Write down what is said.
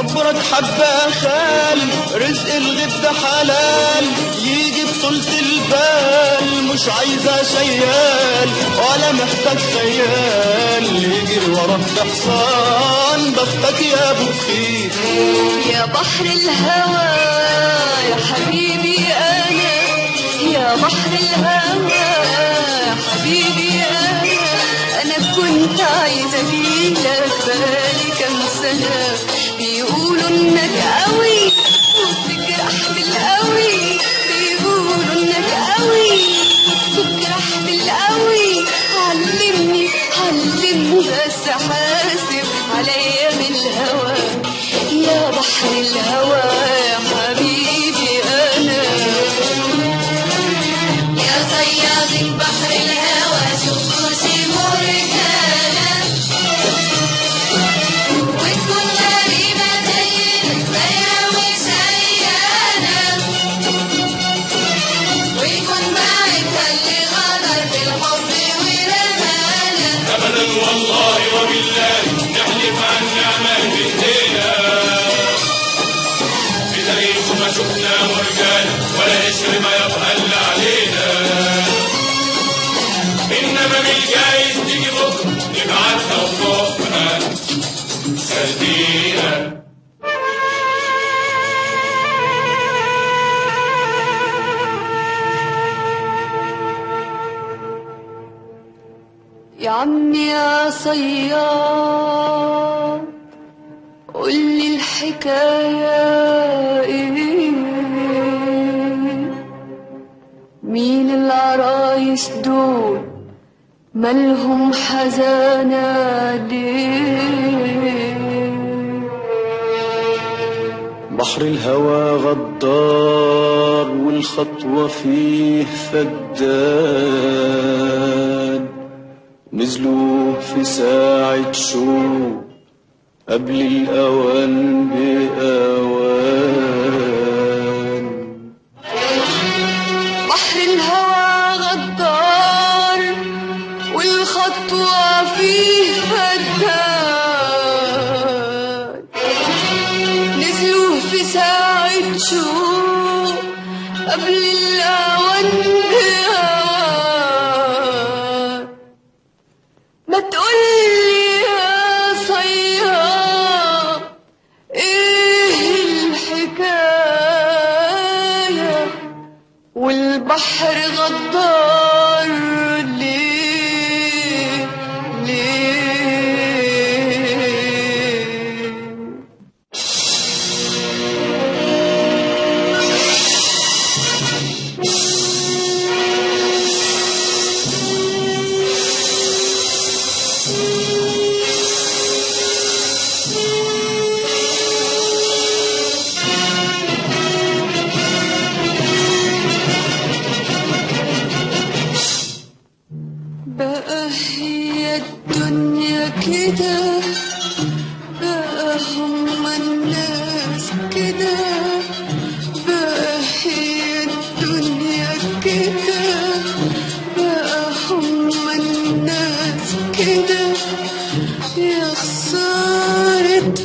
صبرك حبة خال، رزق الغيب ده حلال يجي بطولة البال، مش عايزة شيال ولا محتاج خيال، يجري وراك بحصان بختك يا ابو خير. يا بحر الهوى يا حبيبي انا، يا بحر الهوى يا حبيبي انا كنت عايزة اجيلك بقالي كام سنة، بيقولوا انك قوي وبتجرح بالقوي، بيقولوا انك قوي وبتجرح بالقوي، علمني بس حاسب عليا من الهوى، يا بحر الهوى يا حبيبي انا. يا صياد بحر الهوى شوف وسيم رجالة، وتكون غريبة زيك بايعة وسيانة، ويكون معك اللي غدر بالحب ورمانا. أبدا والله وبالله نحلف عن نعمة بإيدينا، في تاريخ ما شفنا مرجانا ولا قشر ما يبقى اللي علينا، إنما بالجايز تيجي بكرة نبعتها وفوقها سردينا. يا عمي يا صياد قولي الحكاية ايه، مين العرايس دول مالهم حزانة ليه؟ بحر الهوى غدار والخطوة فيه فدان، نزلوا في ساعة شوق قبل الأوان بأوان. بحر الهوى غدار والخطوة فيه فدان، نزلوا في ساعة شوق قبل الأوان بأوان. ما تقولي يا صياد ايه الحكاية، والبحر غدار ليه بقى هي الدنيا كده، بقى هما الناس كده، بقى هي الدنيا كده، بقى هما الناس كده، يا خسارة